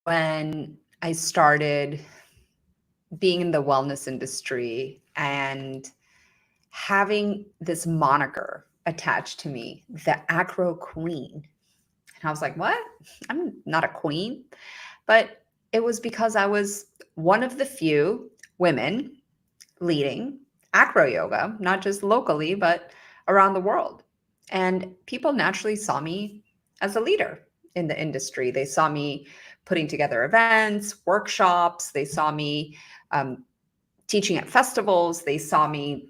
when I started being in the wellness industry and having this moniker attached to me, the Acro Queen. And I was like, what? I'm not a queen. But it was because I was one of the few women leading acro yoga, not just locally, but around the world. And people naturally saw me as a leader in the industry. They saw me putting together events, workshops. They saw me teaching at festivals. They saw me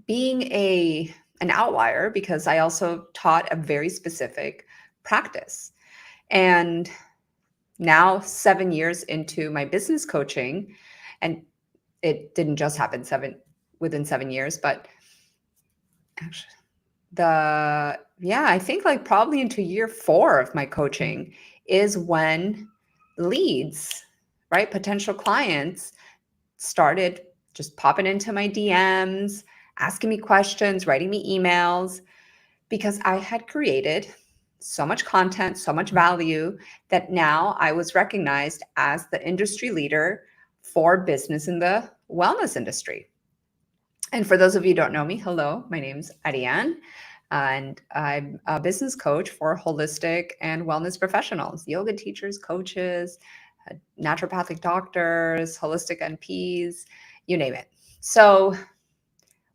being an outlier because I also taught a very specific practice. And now 7 years into my business coaching, and it didn't just happen within 7 years, but actually I think like probably into year 4 of my coaching is when leads, right? Potential clients started just popping into my DMs, asking me questions, writing me emails, because I had created so much content, so much value that now I was recognized as the industry leader for business in the wellness industry. And for those of you who don't know me, hello, my name's Ariane, and I'm a business coach for holistic and wellness professionals, yoga teachers, coaches, naturopathic doctors, holistic NPs, you name it. So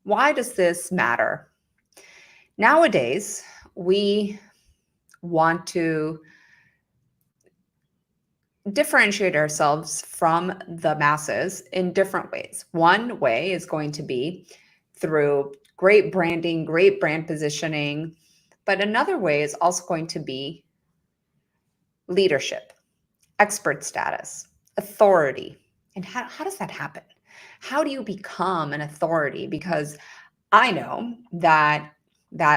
why does this matter? Nowadays, we want to differentiate ourselves from the masses in different ways. One way is going to be through great branding, great brand positioning, but another way is also going to be leadership, expert status, authority. And how does that happen? How do you become an authority? Because I know that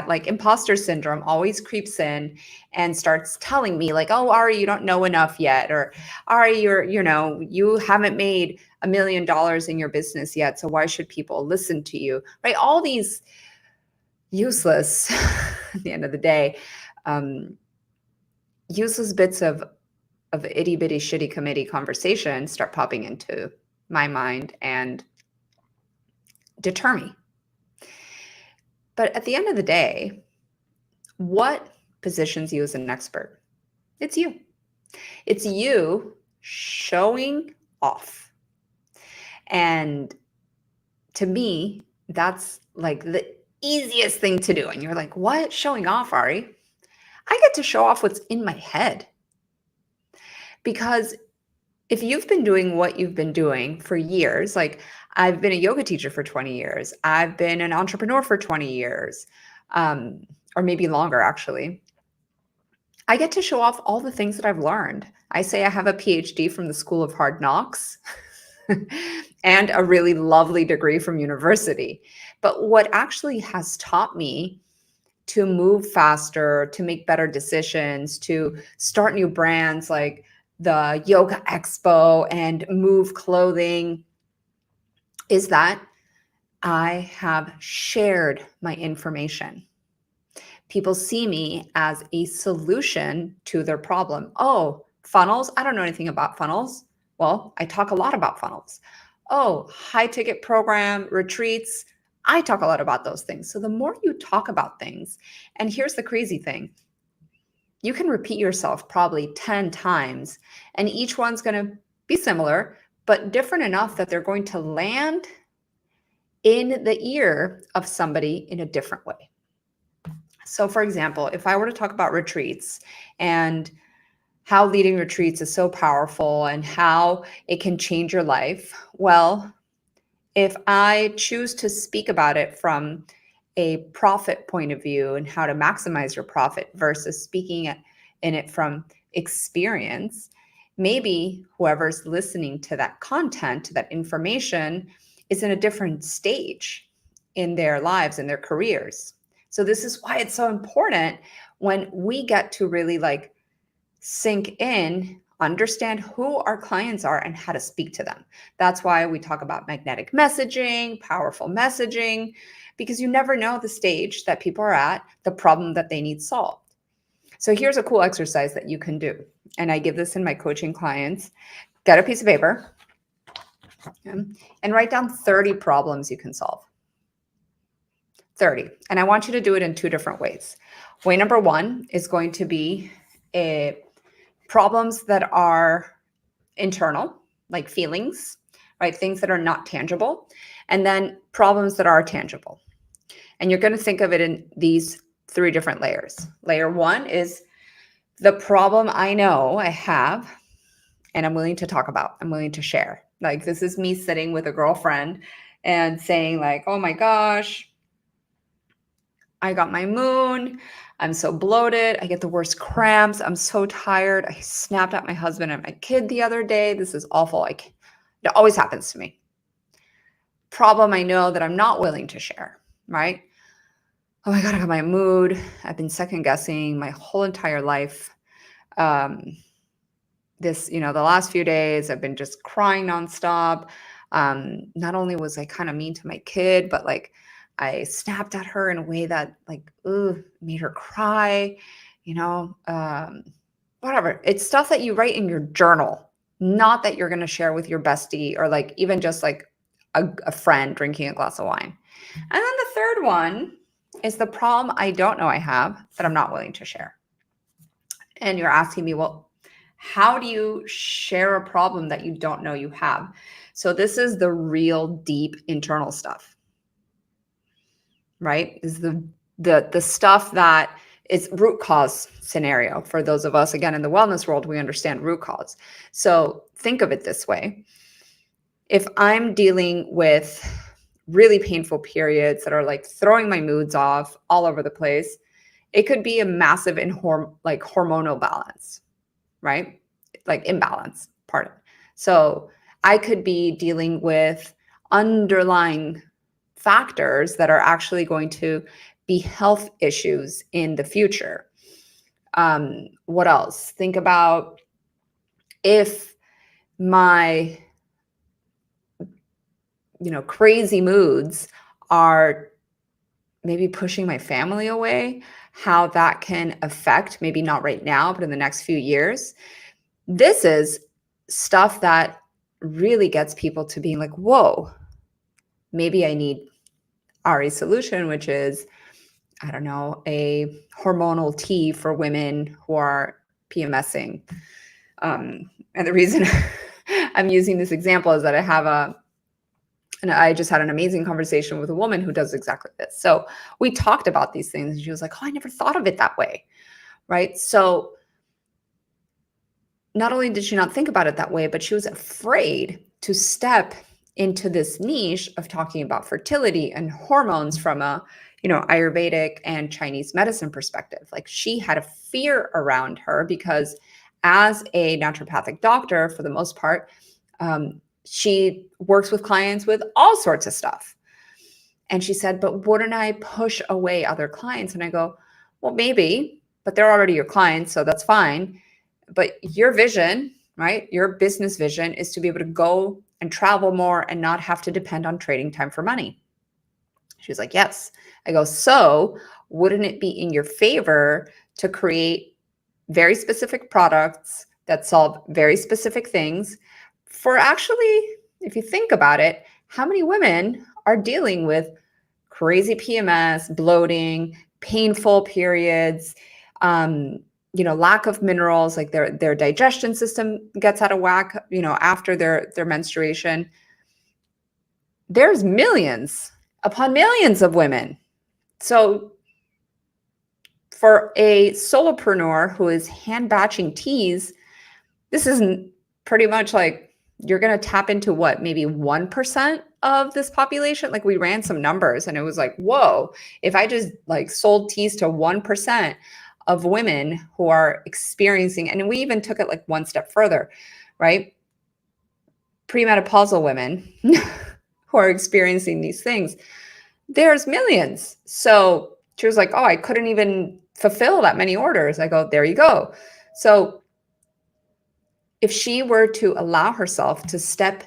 like imposter syndrome always creeps in and starts telling me like, oh, Ari, you don't know enough yet, or Ari, you haven't made $1 million in your business yet, so why should people listen to you, right? All these useless at the end of the day, useless bits of itty bitty shitty committee conversation start popping into my mind and deter me. But at the end of the day, what positions you as an expert? It's you. It's you showing off. And to me, that's like the easiest thing to do. And you're like, what? Showing off, Ari? I get to show off what's in my head. Because if you've been doing what you've been doing for years, like I've been a yoga teacher for 20 years, I've been an entrepreneur for 20 years, or maybe longer actually, I get to show off all the things that I've learned. I say I have a PhD from the School of Hard Knocks and a really lovely degree from university. But what actually has taught me to move faster, to make better decisions, to start new brands like the Yoga Expo and Move Clothing is that I have shared my information. People see me as a solution to their problem. Oh, funnels? I don't know anything about funnels. Well, I talk a lot about funnels. Oh, high ticket program, retreats. I talk a lot about those things. So the more you talk about things, and here's the crazy thing, you can repeat yourself probably 10 times, and each one's going to be similar, but different enough that they're going to land in the ear of somebody in a different way. So for example, if I were to talk about retreats and how leading retreats is so powerful and how it can change your life, well, if I choose to speak about it from a profit point of view and how to maximize your profit versus speaking in it from experience, maybe whoever's listening to that content, to that information, is in a different stage in their lives and their careers. So this is why it's so important when we get to really like sink in, understand who our clients are and how to speak to them. That's why we talk about magnetic messaging, powerful messaging, because you never know the stage that people are at, the problem that they need solved. So here's a cool exercise that you can do. And I give this in my coaching clients. Get a piece of paper and write down 30 problems you can solve. 30. And I want you to do it in two different ways. Way number one is going to be problems that are internal, like feelings, right? Things that are not tangible. And then problems that are tangible. And you're going to think of it in these three different layers. Layer one is the problem I know I have and I'm willing to talk about, I'm willing to share. Like this is me sitting with a girlfriend and saying like, oh my gosh, I got my moon. I'm so bloated. I get the worst cramps. I'm so tired. I snapped at my husband and my kid the other day. This is awful. It always happens to me. Problem I know that I'm not willing to share, right? Oh my God, I got my mood. I've been second guessing my whole entire life. The last few days I've been just crying nonstop. Not only was I kind of mean to my kid, but like I snapped at her in a way that like, made her cry, whatever. It's stuff that you write in your journal, not that you're going to share with your bestie or like even just like a friend drinking a glass of wine. And then the third one is the problem I don't know I have that I'm not willing to share. And you're asking me, well, how do you share a problem that you don't know you have? So this is the real deep internal stuff, right? Is the stuff that is root cause scenario. For those of us, again, in the wellness world, we understand root cause. So think of it this way. If I'm dealing with really painful periods that are like throwing my moods off all over the place, it could be a massive hormonal balance, right? Like imbalance, pardon. So I could be dealing with underlying factors that are actually going to be health issues in the future. What else? Think about if my crazy moods are maybe pushing my family away, how that can affect, maybe not right now, but in the next few years. This is stuff that really gets people to being like, whoa, maybe I need Ari's solution, which is, I don't know, a hormonal tea for women who are PMSing. And the reason I'm using this example is that I just had an amazing conversation with a woman who does exactly this. So we talked about these things and she was like, oh, I never thought of it that way, right? So not only did she not think about it that way, but she was afraid to step into this niche of talking about fertility and hormones from a, Ayurvedic and Chinese medicine perspective. Like she had a fear around her because as a naturopathic doctor, for the most part, she works with clients with all sorts of stuff. And she said, but wouldn't I push away other clients? And I go, well, maybe, but they're already your clients, so that's fine. But your vision, right? Your business vision is to be able to go and travel more and not have to depend on trading time for money. She was like, yes. I go, so wouldn't it be in your favor to create very specific products that solve very specific things for actually, if you think about it, how many women are dealing with crazy PMS, bloating, painful periods, lack of minerals, like their digestion system gets out of whack, after their menstruation. There's millions upon millions of women. So for a solopreneur who is hand batching teas, this isn't pretty much like you're going to tap into what, maybe 1% of this population. Like we ran some numbers and it was like, whoa, if I just like sold teas to 1% of women who are experiencing, and we even took it like one step further, right? Premenopausal women who are experiencing these things, there's millions. So she was like, oh, I couldn't even fulfill that many orders. I go, there you go. So if she were to allow herself to step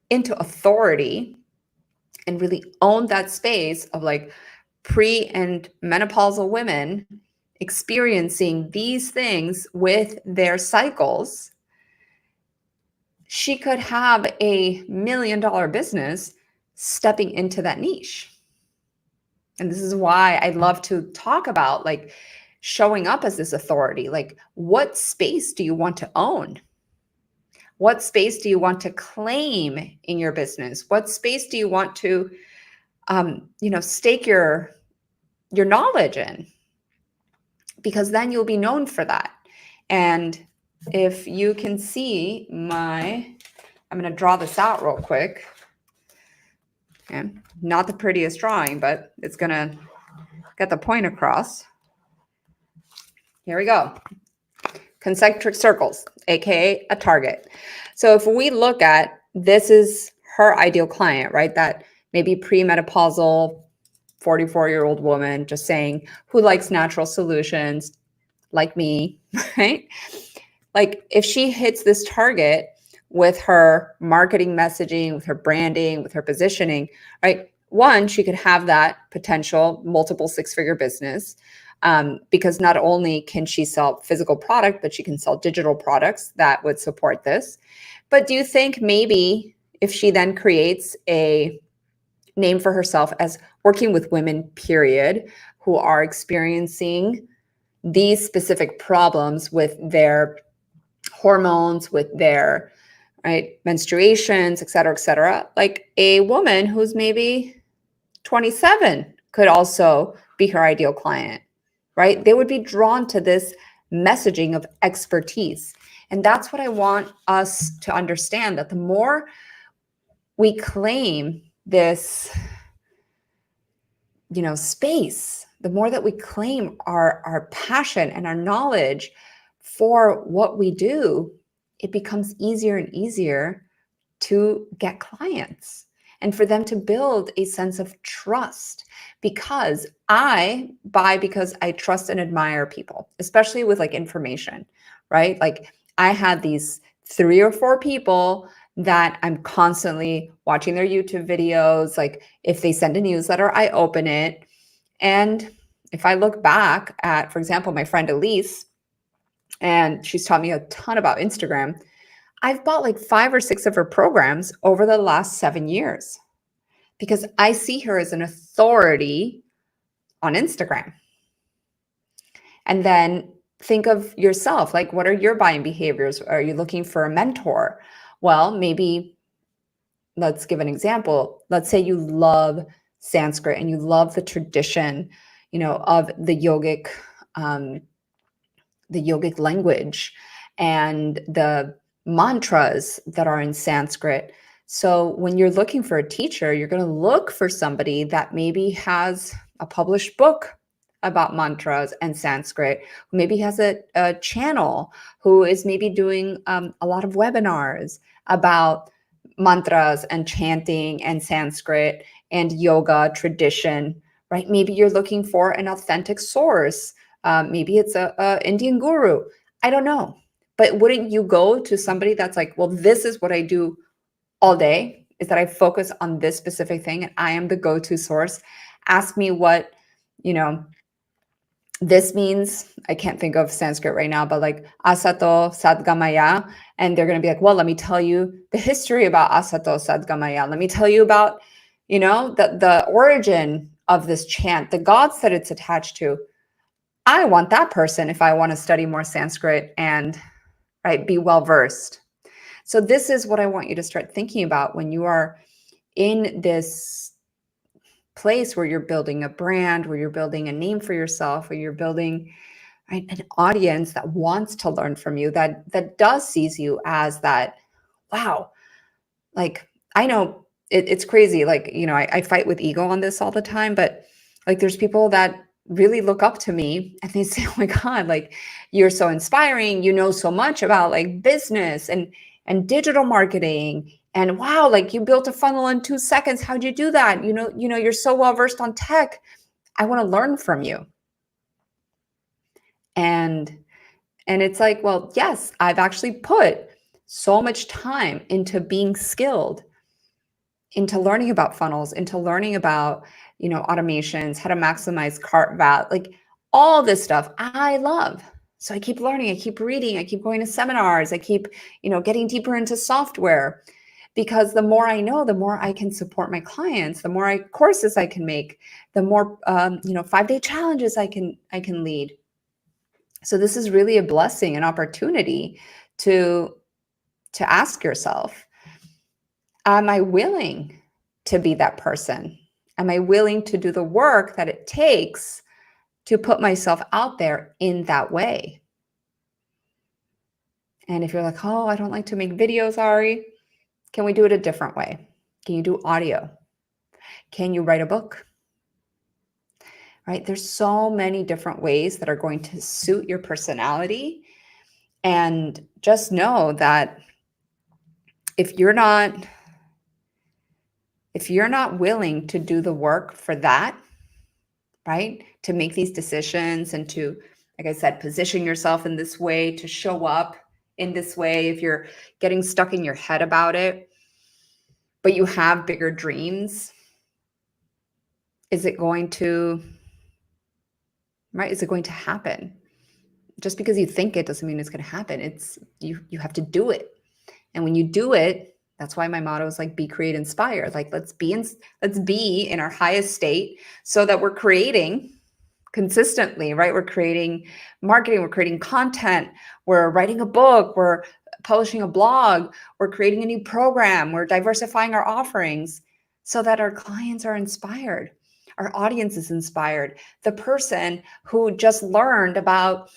into authority and really own that space of like pre and menopausal women experiencing these things with their cycles, she could have a $1 million business stepping into that niche. And this is why I love to talk about like showing up as this authority. Like, what space do you want to own? What space do you want to claim in your business? What space do you want to, stake your knowledge in? Because then you'll be known for that. And if you can see I'm going to draw this out real quick. Okay. Not the prettiest drawing, but it's going to get the point across. Here we go. Concentric circles, aka a target. So if we look at, this is her ideal client, right? That maybe premenopausal 44-year-old woman, just saying, who likes natural solutions like me, right? Like if she hits this target with her marketing messaging, with her branding, with her positioning, right? One, she could have that potential multiple six-figure business. Because not only can she sell physical product, but she can sell digital products that would support this. But do you think maybe if she then creates a name for herself as working with women, period, who are experiencing these specific problems with their hormones, with their menstruations, et cetera, like a woman who's maybe 27 could also be her ideal client, right? They would be drawn to this messaging of expertise. And that's what I want us to understand, that the more we claim this, space, the more that we claim our passion and our knowledge for what we do, it becomes easier and easier to get clients and for them to build a sense of trust. Because I buy because I trust and admire people, especially with like information, right? Like I had these 3 or 4 people that I'm constantly watching their YouTube videos. Like if they send a newsletter, I open it. And if I look back at, for example, my friend Elise, and she's taught me a ton about Instagram, I've bought like 5 or 6 of her programs over the last 7 years because I see her as an authority on Instagram. And then think of yourself, like what are your buying behaviors? Are you looking for a mentor? Well, maybe let's give an example. Let's say you love Sanskrit and you love the tradition, of the yogic language and the mantras that are in Sanskrit. So when you're looking for a teacher, you're going to look for somebody that maybe has a published book about mantras and Sanskrit, who maybe has a channel, who is maybe doing a lot of webinars about mantras and chanting and Sanskrit and yoga tradition, right? Maybe you're looking for an authentic source. Maybe it's a Indian guru. I don't know. But wouldn't you go to somebody that's like, well, this is what I do all day, is that I focus on this specific thing and I am the go-to source. Ask me what, this means. I can't think of Sanskrit right now, but like Asato Sadgamaya. And they're going to be like, well, let me tell you the history about Asato Sadgamaya. Let me tell you about, the origin of this chant, the gods that it's attached to. I want that person if I want to study more Sanskrit and be well-versed. So this is what I want you to start thinking about when you are in this place where you're building a brand, where you're building a name for yourself, where you're building an audience that wants to learn from you, that does sees you as that, wow, like I know it's crazy. Like, I fight with ego on this all the time, but like there's people that really look up to me and they say, oh my God, like you're so inspiring. You know so much about like business and digital marketing. And wow, like you built a funnel in 2 seconds. How'd you do that? You're so well versed on tech. I want to learn from you. And it's like, well, yes, I've actually put so much time into being skilled, into learning about funnels, into learning about, automations, how to maximize cart value. Like All this stuff I love. So I keep learning, I keep reading, I keep going to seminars, I keep, getting deeper into software, because the more I know, the more I can support my clients, the more courses I can make, the more 5-day challenges I can lead. So this is really a blessing, an opportunity to ask yourself, am I willing to be that person? Am I willing to do the work that it takes to put myself out there in that way? And if you're like, oh, I don't like to make videos, Ari, can we do it a different way? Can you do audio? Can you write a book? Right? There's so many different ways that are going to suit your personality. And just know that if you're not willing to do the work for that, right? To make these decisions and to, like I said, position yourself in this way, to show up in this way, if you're getting stuck in your head about it, but you have bigger dreams, is it going to happen? Just because you think it doesn't mean it's going to happen. It's you have to do it. And when you do it, that's why my motto is like, be, create, inspire. Like, let's be in our highest state so that we're creating consistently, right? We're creating marketing, we're creating content, we're writing a book, we're publishing a blog, we're creating a new program, we're diversifying our offerings so that our clients are inspired, our audience is inspired. The person who just learned about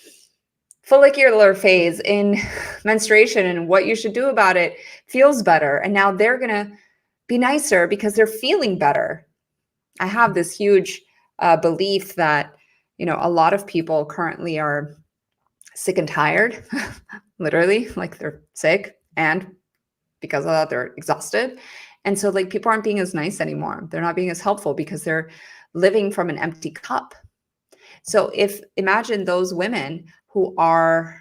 follicular phase in menstruation and what you should do about it feels better, and now they're going to be nicer because they're feeling better. I have this huge belief that a lot of people currently are sick and tired, literally, like they're sick, and because of that, they're exhausted. And so like people aren't being as nice anymore. They're not being as helpful because they're living from an empty cup. So imagine those women who are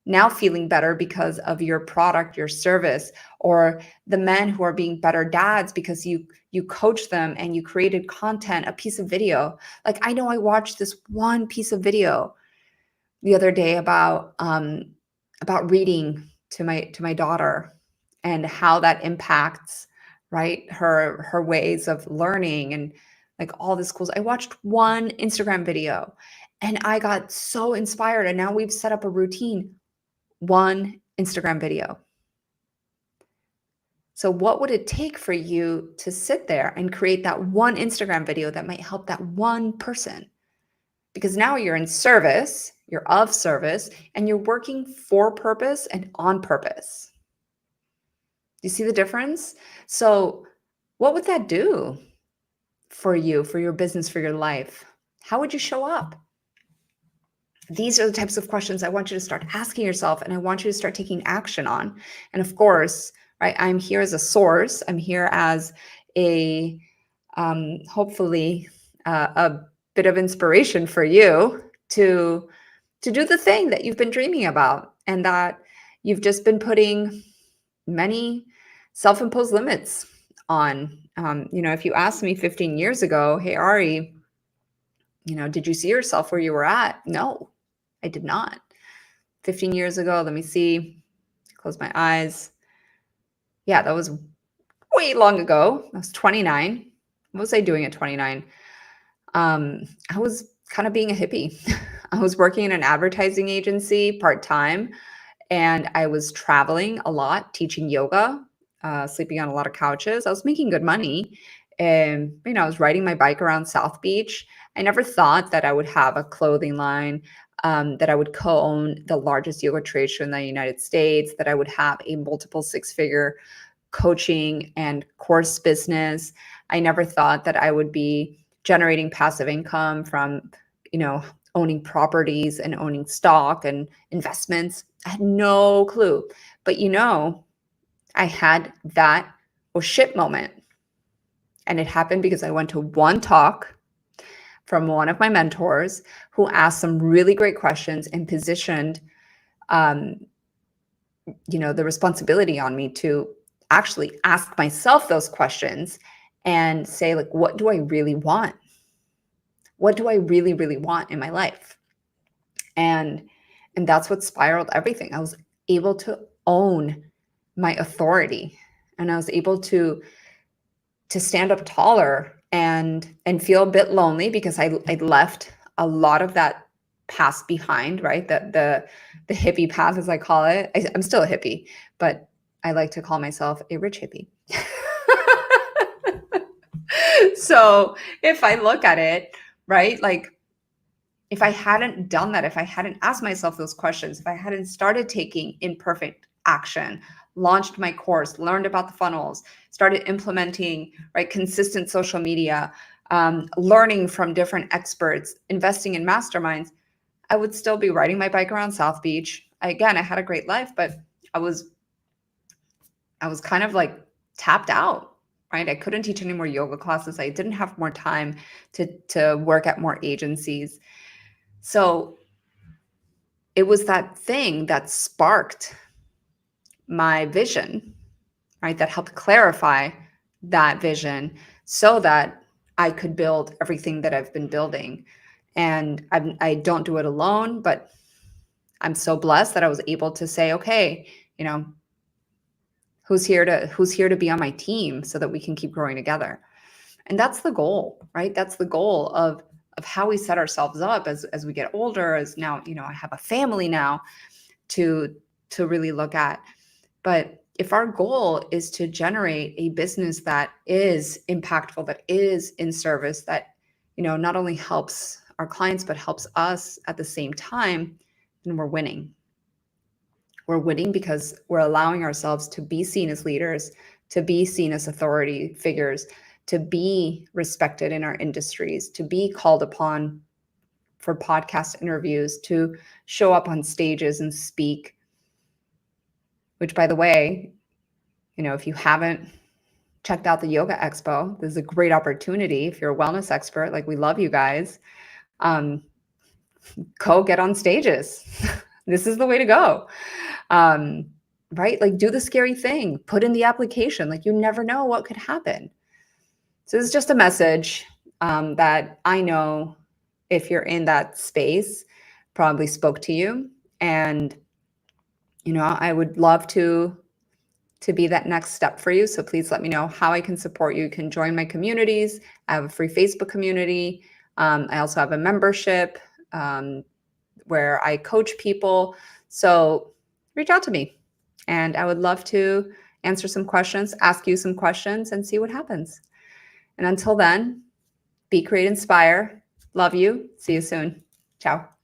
now feeling better because of your product, your service, or the men who are being better dads because you coach them and you created content, a piece of video. Like, I know I watched this one piece of video the other day about reading to my daughter and how that impacts, right, her ways of learning and like all the schools. I watched one Instagram video and I got so inspired, and now we've set up a routine. One Instagram video. So what would it take for you to sit there and create that one Instagram video that might help that one person? Because now you're in service, you're of service, and you're working for purpose and on purpose. You see the difference? So what would that do for you, for your business, for your life? How would you show up? These are the types of questions I want you to start asking yourself, and I want you to start taking action on. And of course, right, I'm here as a source. I'm here as a hopefully a bit of inspiration for you to do the thing that you've been dreaming about, and that you've just been putting many self-imposed limits on. If you asked me 15 years ago, hey, Ari, did you see yourself where you were at? No, I did not. 15 years ago, let me see, close my eyes. Yeah, that was way long ago. I was 29. What was I doing at 29? I was kind of being a hippie. I was working in an advertising agency part-time, and I was traveling a lot, teaching yoga, sleeping on a lot of couches. I was making good money. And, I was riding my bike around South Beach. I never thought that I would have a clothing line, that I would co-own the largest yoga trade show in the United States, that I would have a multiple six-figure coaching and course business. I never thought that I would be generating passive income from, owning properties and owning stock and investments. I had no clue. But I had that oh shit moment. And it happened because I went to one talk from one of my mentors who asked some really great questions and positioned, the responsibility on me to actually ask myself those questions and say, like, what do I really want? What do I really, really want in my life? And that's what spiraled everything. I was able to own my authority, and I was able to stand up taller and feel a bit lonely because I left a lot of that past behind, right? The hippie path, as I call it. I'm still a hippie, but I like to call myself a rich hippie. So if I look at it, right, like if I hadn't done that, if I hadn't asked myself those questions, if I hadn't started taking imperfect action, launched my course, learned about the funnels, started implementing, right, consistent social media, learning from different experts, investing in masterminds, I would still be riding my bike around South Beach. Again, I had a great life, but I was kind of like tapped out, right? I couldn't teach any more yoga classes. I didn't have more time to work at more agencies. So it was that thing that sparked my vision, right? That helped clarify that vision so that I could build everything that I've been building. And I don't do it alone, but I'm so blessed that I was able to say, okay, you know, who's here to be on my team so that we can keep growing together. And that's the goal, right? That's the goal of how we set ourselves up as we get older, as now, you know, I have a family now to really look at. But if our goal is to generate a business that is impactful, that is in service, that, you know, not only helps our clients, but helps us at the same time, then we're winning. We're winning because we're allowing ourselves to be seen as leaders, to be seen as authority figures, to be respected in our industries, to be called upon for podcast interviews, to show up on stages and speak. Which, by the way, you know, if you haven't checked out the Yoga Expo, this is a great opportunity. If you're a wellness expert, like, we love you guys, go get on stages. This is the way to go. Right? Like, do the scary thing, put in the application. Like, you never know what could happen. So this is just a message that I know, if you're in that space, probably spoke to you. And, you know, I would love to be that next step for you. So please let me know how I can support you. You can join my communities. I have a free Facebook community. I also have a membership where I coach people. So reach out to me, and I would love to answer some questions, ask you some questions, and see what happens. And until then, be, create, inspire. Love you. See you soon. Ciao.